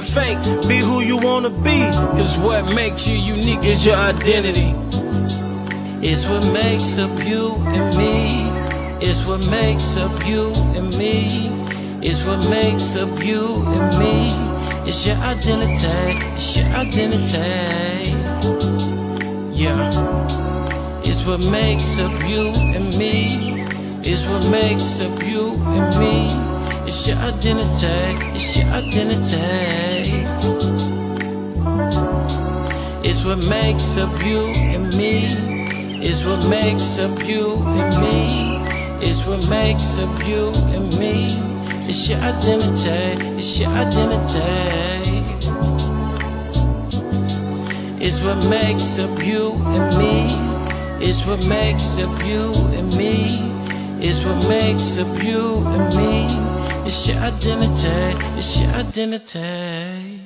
Fake, be who you wanna be, cause what makes you unique is your identity. It's what makes up you and me. It's what makes up you and me. It's what makes up you and me. It's your identity. It's your identity. Yeah. It's what makes up you and me. It's what makes up you and me. It's your identity, it's your identity. It's what makes up you and me. It's what makes up you and me. It's what makes up you and me. It's your identity, it's your identity. It's what makes up you and me. It's what makes up you and me. It's what makes up you and me. It's your identity, it's your identity.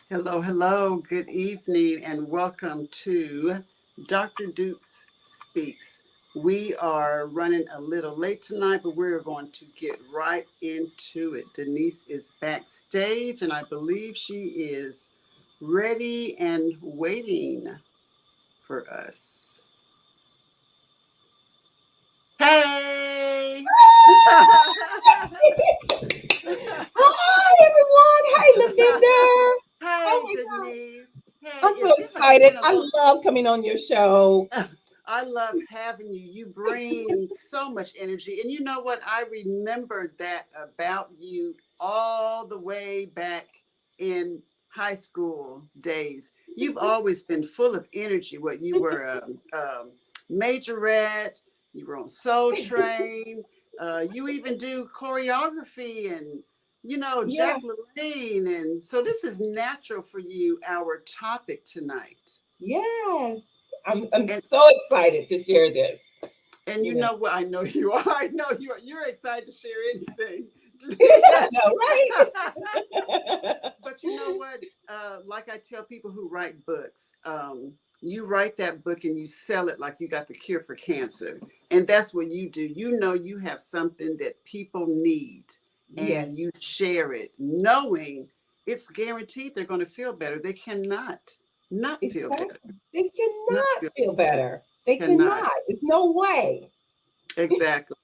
Hello, hello, good evening, and welcome to Dr. Dukes Speaks. We are running a little late tonight, but we're going to get right into it. Denise is backstage, and I believe she is ready and waiting for us. Hey! Hi, everyone. Hi, Lavender. Hey, Denise. Hey, I'm so it seems like it's excited. been a I long love coming on your show. I love having you. You bring so much energy. And you know what? I remembered that about you all the way back in high school days. You've always been full of energy. What you were a majorette, you were on Soul Train, you even do choreography and Yeah. Jack LaLanne. And so this is natural for you, our topic tonight. Yes. I'm And so excited to share this. And you You know, know what? I know you are. I know you are. You're excited to share anything. I know, right? But you know what? Like I tell people who write books, you write that book and you sell it like you got the cure for cancer. And that's what you do. You know you have something that people need Yes, and you share it knowing it's guaranteed they're going to feel better. They cannot not feel better. exactly. They Not cannot feel feel better. They cannot. cannot. There's no way. Exactly.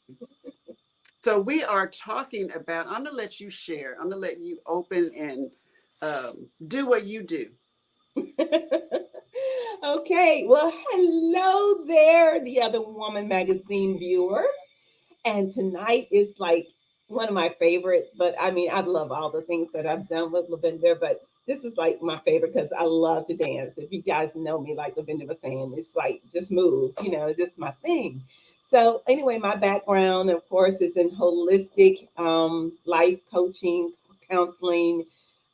So we are talking about, I'm going to let you share. I'm going to let you open and do what you do. Okay. Well, hello there, the Other Woman magazine viewers. And tonight is like one of my favorites, but I mean, I love all the things that I've done with Lavender, but this is like my favorite because I love to dance. If you guys know me, like Lavender was saying, it's like just move, this is my thing. So, anyway, my background, of course, is in holistic life coaching, counseling,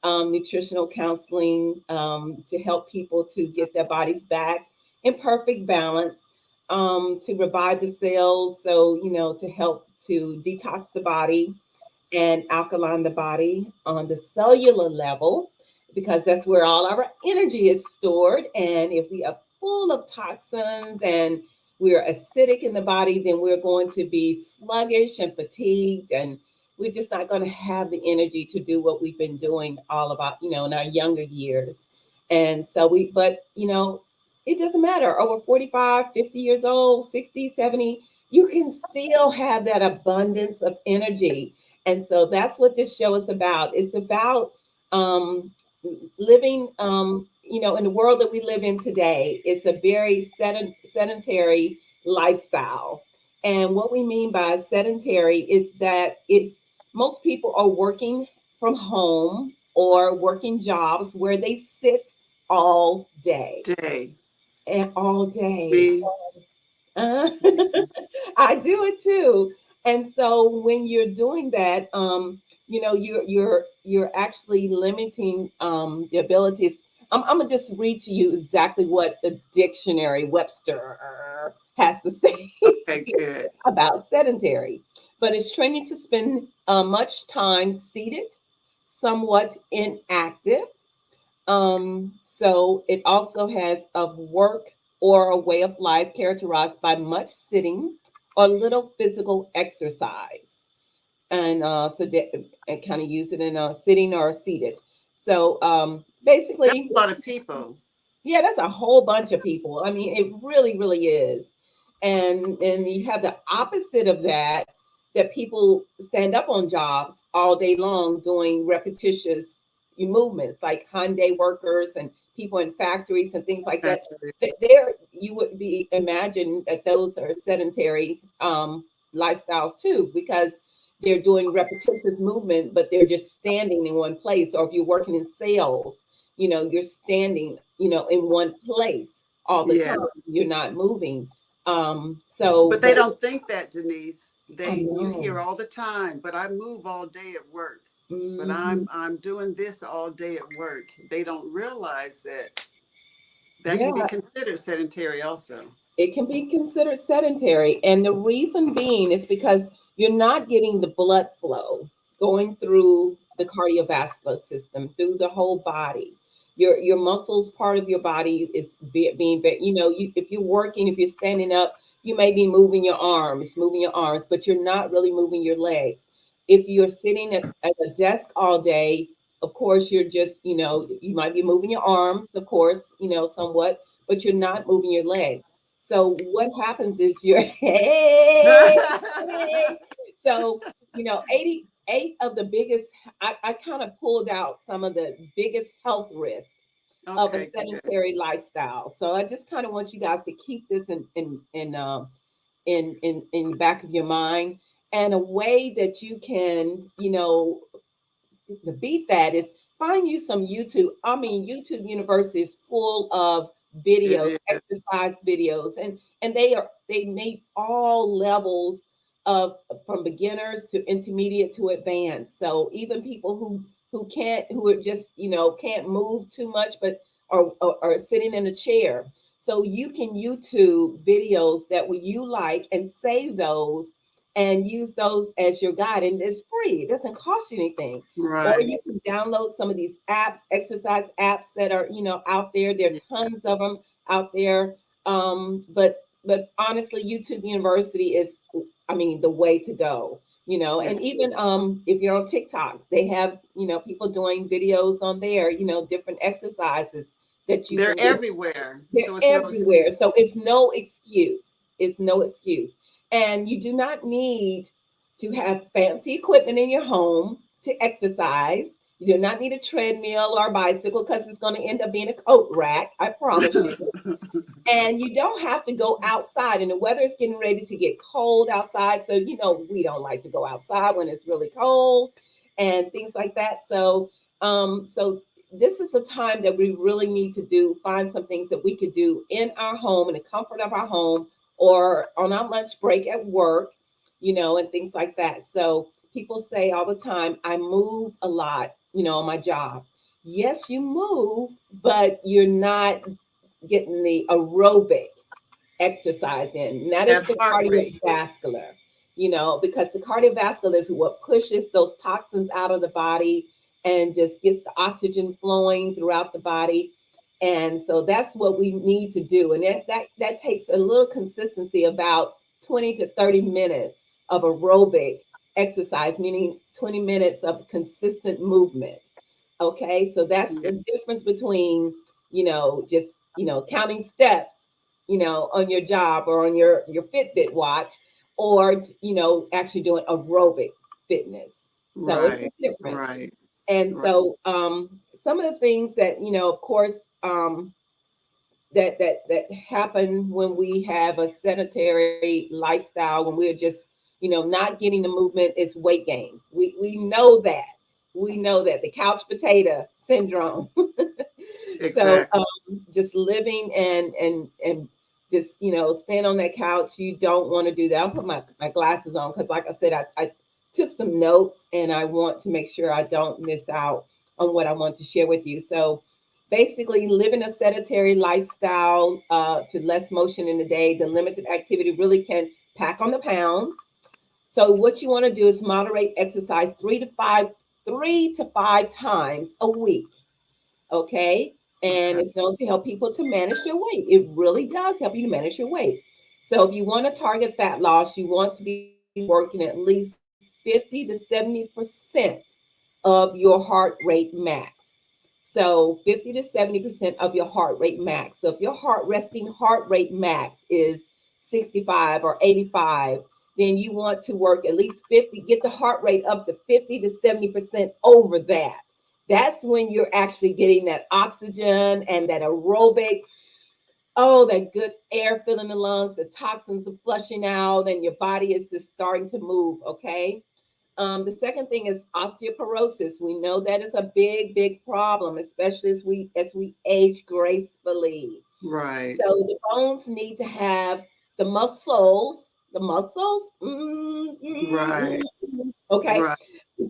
nutritional counseling to help people to get their bodies back in perfect balance, to revive the cells. So, to help to detox the body and alkaline the body on the cellular level, because that's where all our energy is stored. And if we are full of toxins and we're acidic in the body, then we're going to be sluggish and fatigued, and we're just not going to have the energy to do what we've been doing all about, in our younger years. And so but, it doesn't matter. Over 45, 50 years old, 60, 70, you can still have that abundance of energy. And so that's what this show is about. It's about living, in the world that we live in today. It's a very sedentary lifestyle. And what we mean by sedentary is that it's most people are working from home or working jobs where they sit all day Day. and all day. Me. Uh, I do it too. And so when you're doing that, you're actually limiting the abilities. I'm gonna just read to you exactly what the dictionary Webster has to say Okay, good. about sedentary. but it's training to spend much time seated, somewhat inactive. So it also has a work or a way of life characterized by much sitting or little physical exercise. And so that, and kind of use it in sitting or seated. So That's basically, a lot of people. yeah, that's a whole bunch of people. I mean, it really, really is. And you have the opposite of that, that people stand up on jobs all day long doing repetitious movements, like Hyundai workers and people in factories and things like that. Factory. There, you would be imagine that those are sedentary lifestyles too, because they're doing repetitious movement, but they're just standing in one place. Or if you're working in sales, you're standing, in one place all the Yeah. time. You're not moving. So, But they but don't think that, Denise. I You hear know. all the time, but I move all day at work. But Mhm. I'm doing this all day at work. They don't realize that that can be Yeah, considered sedentary also. it can be considered sedentary. And the reason being is because you're not getting the blood flow going through the cardiovascular system, through the whole body. Your muscles, part of your body is being, if you're working, if you're standing up, you may be moving your arms, but you're not really moving your legs. If you're sitting at a desk all day, of course, you're just, you might be moving your arms, of course, somewhat, but you're not moving your legs. So what happens is you're hey. So 88 of the biggest. I kind of pulled out some of the biggest health risks of a Okay, good. sedentary lifestyle. So I just kind of want you guys to keep this in the back of your mind, and a way that you can to beat that is find you some YouTube. I mean, YouTube University is full of It videos, is. exercise videos, and they meet all levels of from beginners to intermediate to advanced. So even people who are just can't move too much, but are sitting in a chair. So you can YouTube videos that you like and save those and use those as your guide, and it's free. It doesn't cost you anything. Or Right. you can download some of these apps, exercise apps that are out there. There Yeah. are tons of them out there. But honestly, YouTube University is, I mean, the way to go. Yeah. And even if you're on TikTok, they have people doing videos on there. Different exercises that you They're can do. everywhere. They're So it's no everywhere. So excuse. it's no excuse. It's no excuse. And you do not need to have fancy equipment in your home to exercise. You do not need a treadmill or a bicycle because it's going to end up being a coat rack. I promise you. And you don't have to go outside. And the weather is getting ready to get cold outside. So, we don't like to go outside when it's really cold and things like that. So this is a time that we really need to find some things that we could do in our home, in the comfort of our home, or on our lunch break at work, and things like that. So people say all the time, I move a lot, on my job. Yes, you move, but you're not getting the aerobic exercise in. And that is At the heart rate. cardiovascular, because the cardiovascular is what pushes those toxins out of the body and just gets the oxygen flowing throughout the body. And so that's what we need to do. And that takes a little consistency, about 20 to 30 minutes of aerobic exercise, meaning 20 minutes of consistent movement. Okay, so that's Yeah. the difference between, just, counting steps, on your job or on your Fitbit watch, or, actually doing aerobic fitness. So it's a Right. difference. Right. And Right. so some of the things that, of course, that happen when we have a sedentary lifestyle, when we're just not getting the movement, is weight gain. We know that. We know that, the couch potato syndrome. So Exactly. just living and just staying on that couch, you don't want to do that. I'll put my glasses on because, like I said, I took some notes and I want to make sure I don't miss out on what I want to share with you. So basically, living a sedentary lifestyle, to less motion in the day, the limited activity really can pack on the pounds. So what you want to do is moderate exercise 3 to 5 times a week. Okay. And Okay. it's known to help people to manage their weight. It really does help you to manage your weight. So if you want to target fat loss, you want to be working at least 50 to 70% of your heart rate max. So 50 to 70% of your heart rate max. So if your heart resting heart rate max is 65 or 85, then you want to work at least 50, get the heart rate up to 50 to 70% over that. That's when you're actually getting that oxygen and that aerobic, oh, that good air filling the lungs, the toxins are flushing out, and your body is just starting to move. Okay. The second thing is osteoporosis. We know that is a big, big problem, especially as we age gracefully. Right. So the bones need to have the muscles, okay, Right.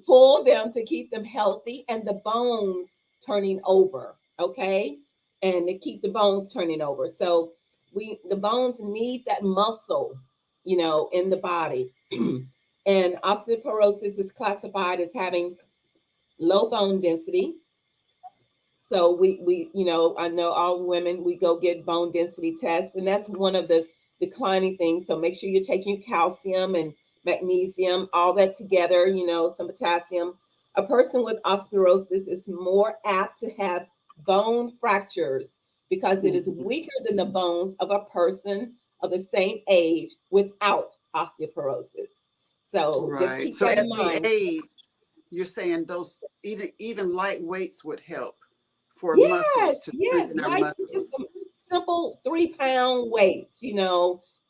pull them to keep them healthy and the bones turning over, okay, and to keep the bones turning over. So the bones need that muscle, in the body. And osteoporosis is classified as having low bone density. So I know all women, we go get bone density tests, and that's one of the declining things. So make sure you're taking calcium and magnesium, all that together, some potassium. A person with osteoporosis is more apt to have bone fractures because it is Mhm. weaker than the bones of a person of the same age without osteoporosis. So just Right. keep So that in as we mind. age, you're saying those even light weights would help for muscles Yes, to yes. strengthen our Light, just muscles. some simple 3 pound weights,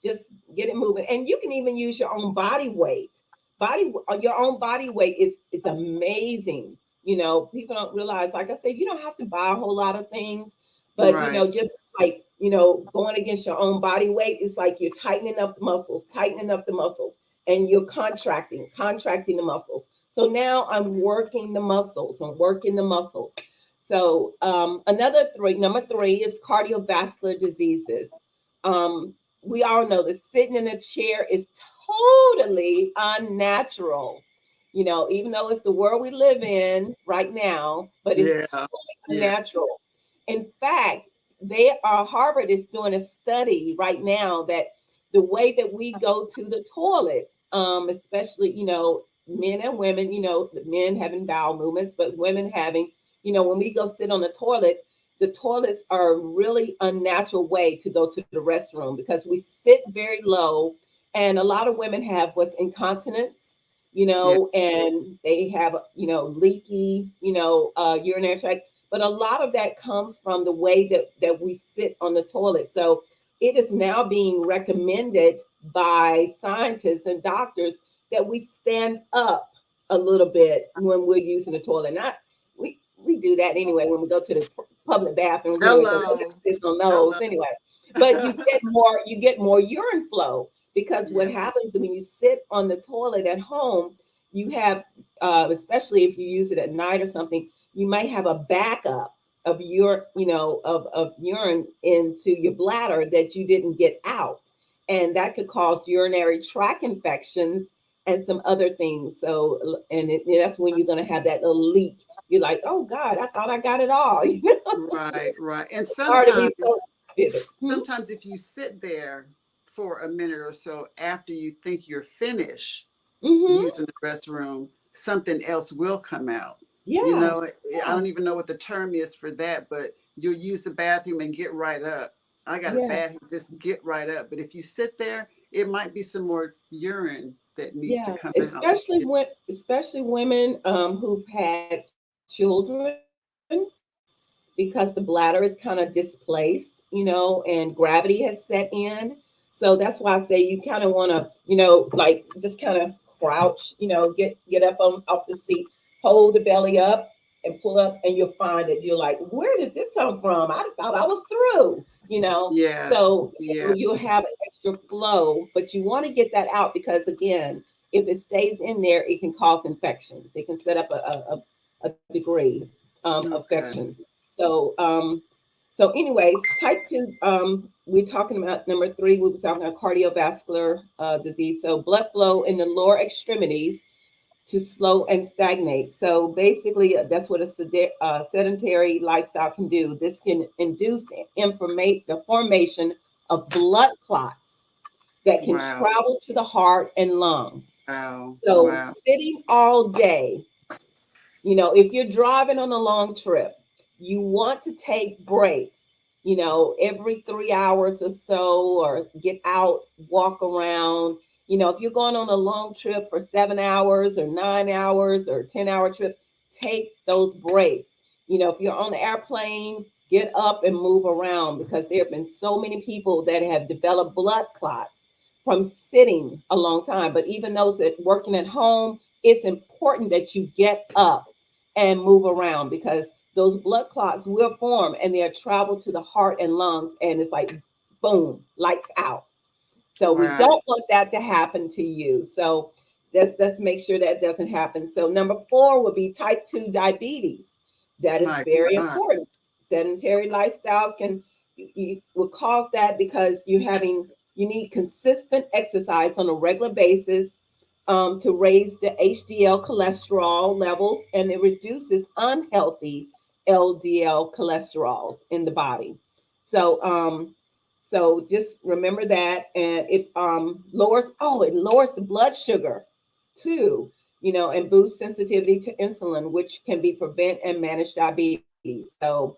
just get it moving. And you can even use your own body weight. Your own body weight is amazing. People don't realize, like I said, you don't have to buy a whole lot of things, but Right. just like, going against your own body weight, it's like you're tightening up the muscles, and you're contracting the muscles. So now I'm working the muscles. So number three is cardiovascular diseases. Um, we all know that sitting in a chair is totally unnatural. Even though it's the world we live in right now, but it's Yeah. totally Yeah. unnatural. In fact, Harvard is doing a study right now that the way that we go to the toilet, especially men and women, the men having bowel movements, but women having, when we go sit on the toilets are a really unnatural way to go to the restroom because we sit very low. And a lot of women have what's incontinence, Yeah. and they have, leaky, urinary tract. But a lot of that comes from the way that we sit on the toilet. So it is now being recommended by scientists and doctors that we stand up a little bit when we're using the toilet. Not we do that anyway when we go to the public bathrooms anyway, because Hello. it's on Hello. those anyway. But you get more urine flow because what Yeah. happens when you sit on the toilet at home, you have, especially if you use it at night or something, you might have a backup of urine into your bladder that you didn't get out, and that could cause urinary tract infections and some other things. So, that's when you're going to have that little leak. You're like, oh God, I thought I got it all. Right. Right. And It's hard to be so sometimes, vivid. sometimes if you sit there for a minute or so after you think you're finished Mm-hmm. using the restroom, something else will come out. You Yes. know, I Yeah. don't even know what the term is for that, but you'll use the bathroom and get right up. I got a Yes. bathroom, just get right up. But if you sit there, it might be some more urine that needs to Yeah. come out. So Especially women who've had children, because the bladder is kind of displaced, and gravity has set in. So that's why I say you kind of want to, like just kind of crouch, get up on off the seat, hold the belly up and pull up, and you'll find that you're like, where did this come from? I thought I was through. yeah, So yeah, you'll have an extra flow, but you want to get that out because again, if it stays in there, it can cause infections. It can set up a degree of okay, infections. So So, anyways, type 2, we're talking about number 3, we were talking about cardiovascular disease. So, blood flow in the lower extremities to slow and stagnate. So, basically, that's what a sedentary lifestyle can do. This can induce the formation of blood clots that can Wow. travel to the heart and lungs. Wow. So, Wow. sitting all day, if you're driving on a long trip, you want to take breaks, every 3 hours or so, or get out, walk around. If you're going on a long trip for 7 hours or 9 hours or 10-hour trips, take those breaks. If you're on the airplane, get up and move around, because there have been so many people that have developed blood clots from sitting a long time. But even those that working at home, it's important that you get up and move around, because those blood clots will form and they'll travel to the heart and lungs, and it's like boom, lights out. So we Wow. don't want that to happen to you. So let's make sure that doesn't happen. So number 4 would be type 2 diabetes. That is My very God. important. Sedentary lifestyles will cause that, because you need consistent exercise on a regular basis, to raise the HDL cholesterol levels, and it reduces unhealthy LDL cholesterols in the body. So just remember that, and it lowers the blood sugar too, and boosts sensitivity to insulin, which can be prevent and manage diabetes. So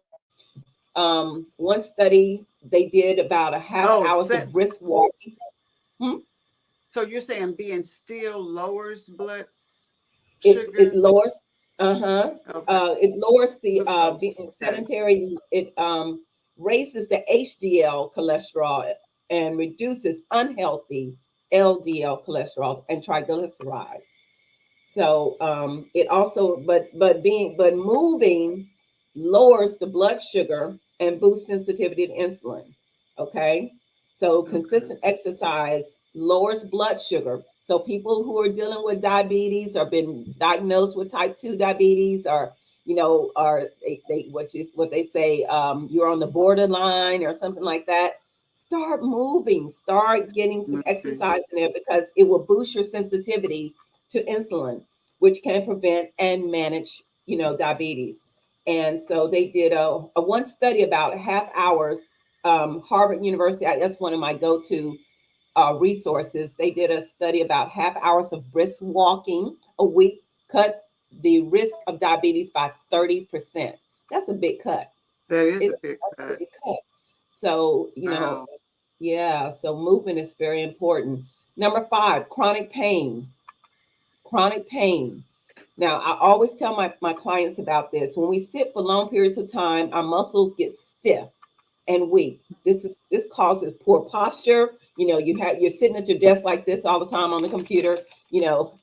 one study they did about a half Oh, hours of brisk walking. Hmm? so you're saying being still lowers blood It sugar? lowers, uh-huh, Okay. it lowers the Glucose. being Okay. sedentary. It raises the HDL cholesterol and reduces unhealthy LDL cholesterol and triglycerides. So it also, but moving lowers the blood sugar and boosts sensitivity to insulin. Okay, so Okay. consistent exercise lowers blood sugar. So people who are dealing with diabetes or been diagnosed with type 2 diabetes, or or they which is what they say, you're on the borderline or something like that. Start moving, start getting some Moving. exercise in there, because it will boost your sensitivity to insulin, which can prevent and manage, diabetes. And so they did a one study about half hours. Harvard University, that's one of my go-to resources. They did a study about half hours of brisk walking a week cut the risk of diabetes by 30%. That's a big cut. That is a It's big that's a cut. big cut. So, Wow. yeah, so movement is very important. Number 5, chronic pain. Chronic pain. Now, I always tell my clients about this. When we sit for long periods of time, our muscles get stiff and weak. This causes poor posture. You're sitting at your desk like this all the time on the computer,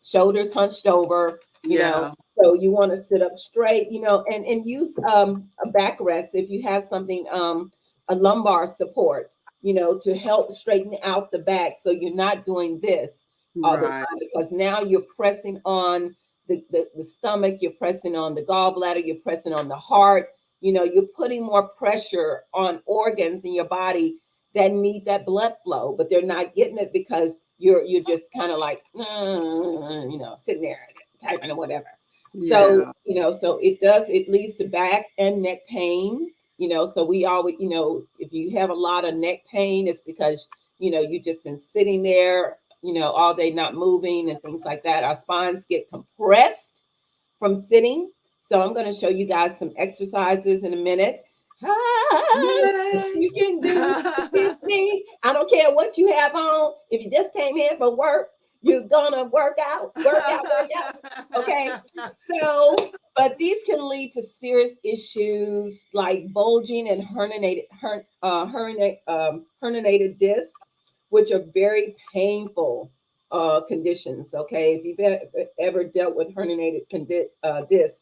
shoulders hunched over, Yeah. so you want to sit up straight, and use a backrest if you have something, a lumbar support, to help straighten out the back, so you're not doing this all the Right. time, because now you're pressing on the stomach, you're pressing on the gallbladder, you're pressing on the heart. You're putting more pressure on organs in your body that need that blood flow, but they're not getting it, because you're just kind of like, sitting there typing or whatever. So, Yeah. so it leads to back and neck pain. So we always, if you have a lot of neck pain, it's because, you've just been sitting there, all day not moving and things like that. Our spines get compressed from sitting. So I'm going to show you guys some exercises in a minute. Hi, Yay. you can do with me. I don't care what you have on. If you just came here for work, you're gonna work out, work out, work out. Okay. So, but these can lead to serious issues like bulging and herniated disc, which are very painful conditions. Okay, if you've ever dealt with herniated disc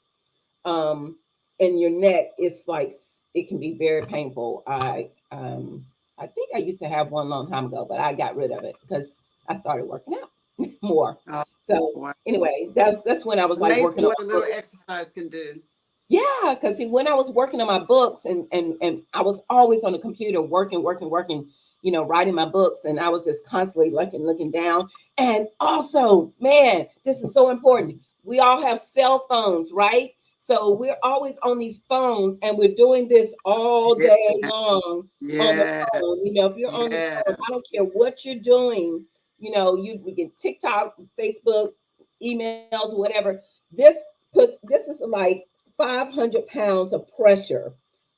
in your neck, it's like it can be very painful. I think I used to have one a long time ago, but I got rid of it because I started working out more. Oh, So wow. anyway, that's when I was like Amazing working on what a my little first. exercise can do. Yeah, because when I was working on my books and I was always on the computer working, writing my books, and I was just constantly looking down. And also, man, this is so important. We all have cell phones, right? So we're always on these phones and we're doing this all Yeah. day long on the Yeah. phone. If you're on the phone, I don't Yes. care what you're doing, we get TikTok, Facebook, emails, whatever. This is like 500 pounds of pressure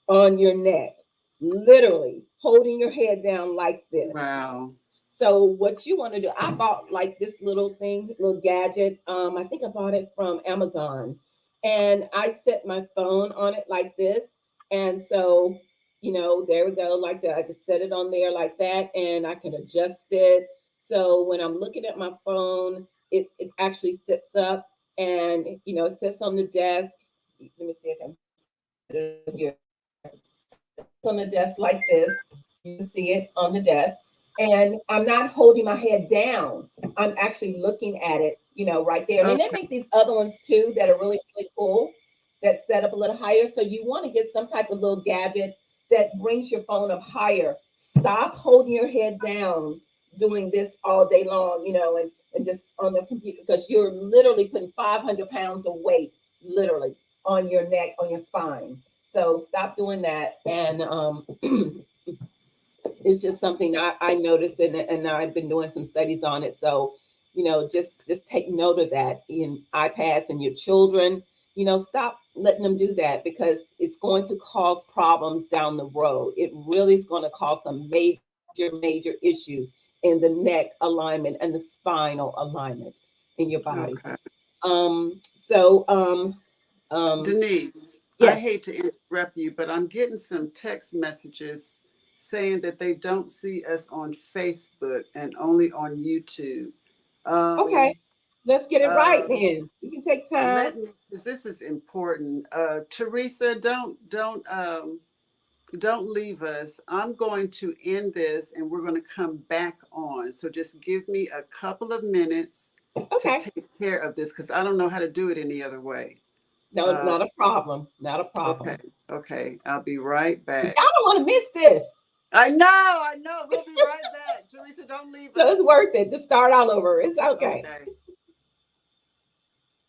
on your neck, literally holding your head down like this. Wow. So what you want to do, I bought like this little thing, little gadget. I think I bought it from Amazon. And I set my phone on it like this. And so, there we go, like that. I just set it on there like that, and I can adjust it. So when I'm looking at my phone, it actually sits up, and it sits on the desk. Let me see if I can put it up here. Sits on the desk like this. You can see it on the desk. And I'm not holding my head down. I'm actually looking at it, right there. And they Okay. make these other ones too that are really, really cool, that set up a little higher. So you want to get some type of little gadget that brings your phone up higher. Stop holding your head down doing this all day long, and just on the computer, because you're literally putting 500 pounds of weight literally on your neck, on your spine. So stop doing that. And it's just something I noticed, and I've been doing some studies on it. So, just take note of that in iPads and your children. Stop letting them do that, because it's going to cause problems down the road. It really is going to cause some major issues in the neck alignment and the spinal alignment in your body. Okay. Um, so, um, Denise, I yes. hate to interrupt you, but I'm getting some text messages saying that they don't see us on Facebook and only on YouTube. Okay. Um, Let's get it right um, then. You can take time. let me, because this is important. Teresa, don't leave us. I'm going to end this and we're going to come back on. So just give me a couple of minutes to Okay. take care of this because I don't know how to do it any other way. No, Uh, not a problem. Not a okay, problem. okay. I'll be right Y'all back. don't want to miss this. I know, I know. We'll be right back. Teresa, don't leave So it's us. worth it to start all over. It's okay. Okay.